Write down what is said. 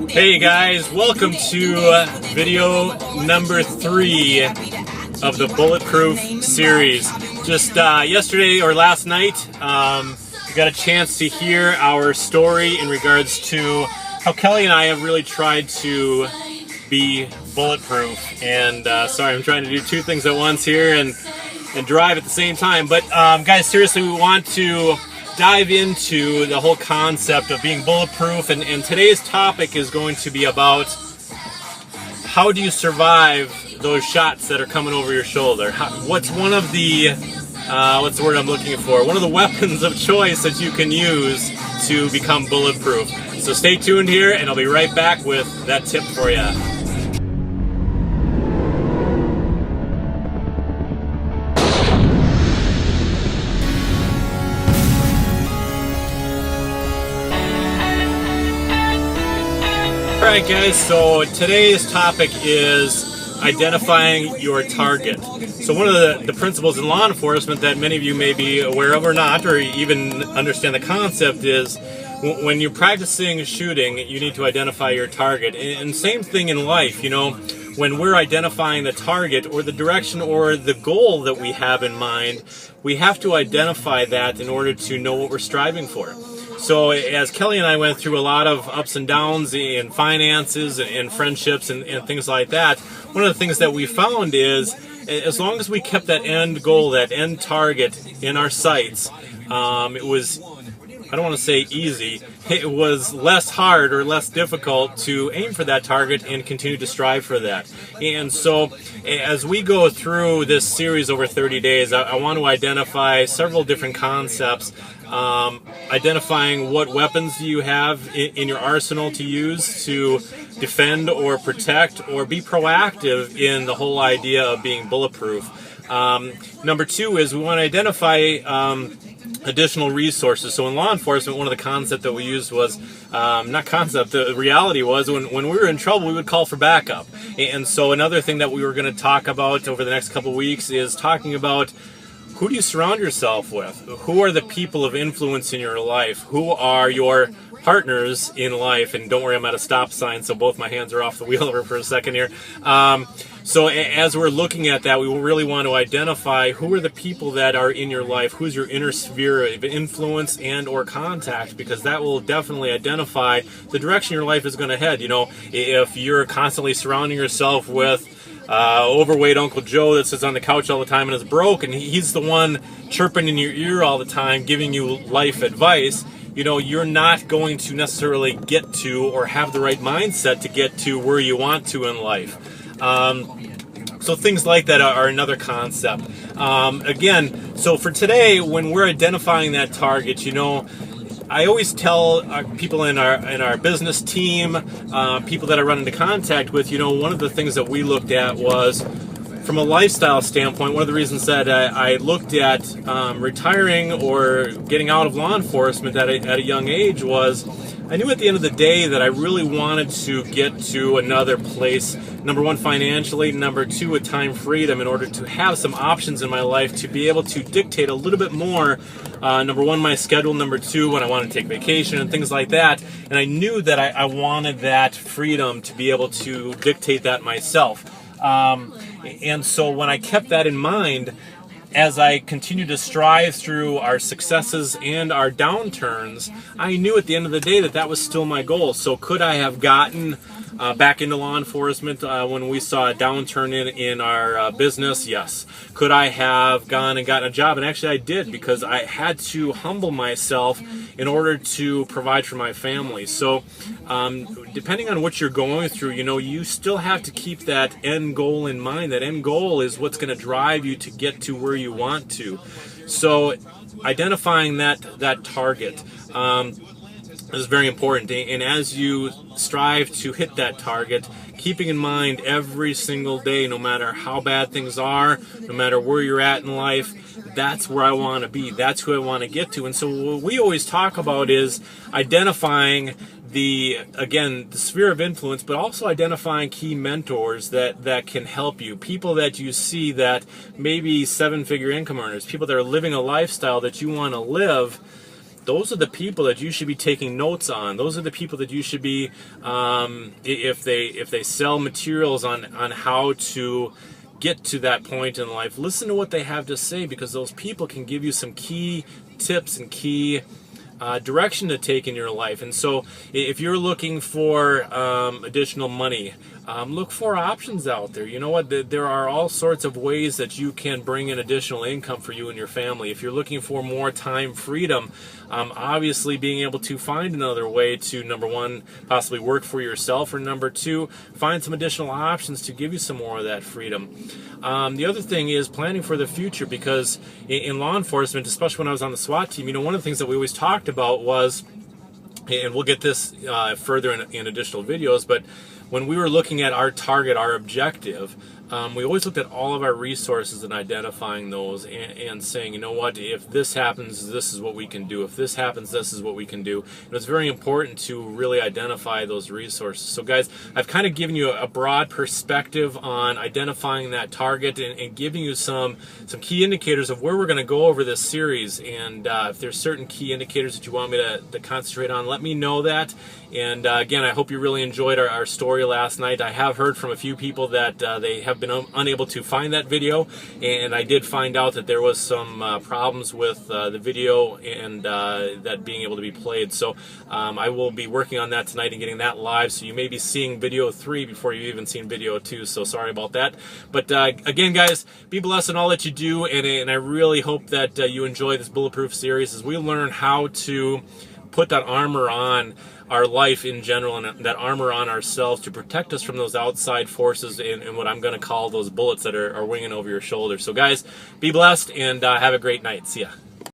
Hey guys, welcome to video number 3 of the Bulletproof series. Just yesterday or last night, we got a chance to hear our story in regards to how Kelly and I have really tried to be bulletproof. And sorry, I'm trying to do 2 things at once here and drive at the same time. But guys, seriously, we want to dive into the whole concept of being bulletproof, and today's topic is going to be about how do you survive those shots that are coming over your shoulder. What's one of the what's the word I'm looking for? One of the weapons of choice that you can use to become bulletproof. So stay tuned here, and I'll be right back with that tip for you. Alright guys, so today's topic is identifying your target. So one of the principles in law enforcement that many of you may be aware of or not, or even understand the concept, is when you're practicing shooting, you need to identify your target. And same thing in life, you know, when we're identifying the target or the direction or the goal that we have in mind, we have to identify that in order to know what we're striving for. So as Kelly and I went through a lot of ups and downs in finances and friendships and things like that, one of the things that we found is as long as we kept that end goal, that end target in our sights, it was, I don't want to say easy, it was less hard or less difficult to aim for that target and continue to strive for that. And so as we go through this series over 30 days, I want to identify several different concepts. Identifying what weapons do you have in your arsenal to use to defend or protect or be proactive in the whole idea of being bulletproof. Number 2 is we want to identify additional resources. So in law enforcement, one of the concepts that we used was, the reality was when we were in trouble, we would call for backup. And so another thing that we were going to talk about over the next couple of weeks is talking about who do you surround yourself with? Who are the people of influence in your life? Who are your partners in life? And don't worry, I'm at a stop sign, so both my hands are off the wheel over for a second here. So as we're looking at that, we really want to identify who are the people that are in your life, who's your inner sphere of influence and or contact, because that will definitely identify the direction your life is going to head. You know, if you're constantly surrounding yourself with overweight Uncle Joe that sits on the couch all the time and is broke, and he's the one chirping in your ear all the time, giving you life advice, you know, you're not going to necessarily get to or have the right mindset to get to where you want to in life. So things like that are another concept. Again, so for today, when we're identifying that target, you know, I always tell people in our business team, people that I run into contact with, you know, one of the things that we looked at was, from a lifestyle standpoint, one of the reasons that I looked at retiring or getting out of law enforcement at a young age was, I knew at the end of the day that I really wanted to get to another place, number 1, financially, number 2, with time freedom, in order to have some options in my life to be able to dictate a little bit more, number 1, my schedule, number 2, when I want to take vacation and things like that. And I knew that I wanted that freedom to be able to dictate that myself. And so when I kept that in mind, as I continued to strive through our successes and our downturns, I knew at the end of the day that that was still my goal. So could I have gotten back into law enforcement when we saw a downturn in our business? Yes. Could I have gone and gotten a job? And actually I did, because I had to humble myself in order to provide for my family. So depending on what you're going through, you know, you still have to keep that end goal in mind. That end goal is what's going to drive you to get to where you want to. So identifying that target is very important. And as you strive to hit that target, keeping in mind every single day, no matter how bad things are, no matter where you're at in life, that's where I want to be. That's who I want to get to. And so what we always talk about is identifying the sphere of influence, but also identifying key mentors that can help you. People that you see that maybe 7-figure income earners, people that are living a lifestyle that you want to live, those are the people that you should be taking notes on. Those are the people that you should be, if they sell materials on how to get to that point in life, listen to what they have to say, because those people can give you some key tips and key direction to take in your life. And so if you're looking for additional money, look for options out there. You know what? There are all sorts of ways that you can bring in additional income for you and your family. If you're looking for more time freedom, obviously being able to find another way to, number one, possibly work for yourself, or number two, find some additional options to give you some more of that freedom. The other thing is planning for the future, because in law enforcement, especially when I was on the SWAT team, you know, one of the things that we always talked about was, and we'll get this further in additional videos, but when we were looking at our target, our objective, we always looked at all of our resources and identifying those, and saying, you know what, if this happens, this is what we can do. If this happens, this is what we can do. And it's very important to really identify those resources. So guys, I've kind of given you a broad perspective on identifying that target, and giving you some key indicators of where we're going to go over this series. And if there's certain key indicators that you want me to concentrate on, let me know that. And again, I hope you really enjoyed our story last night. I have heard from a few people that they have been unable to find that video, and I did find out that there was some problems with the video and that being able to be played. So I will be working on that tonight and getting that live, so you may be seeing video 3 before you've even seen video 2, so sorry about that. But again, guys, be blessed in all that you do, and I really hope that you enjoy this Bulletproof series as we learn how to put that armor on our life in general, and that armor on ourselves to protect us from those outside forces and what I'm going to call those bullets that are winging over your shoulder. So guys, be blessed, and have a great night. See ya.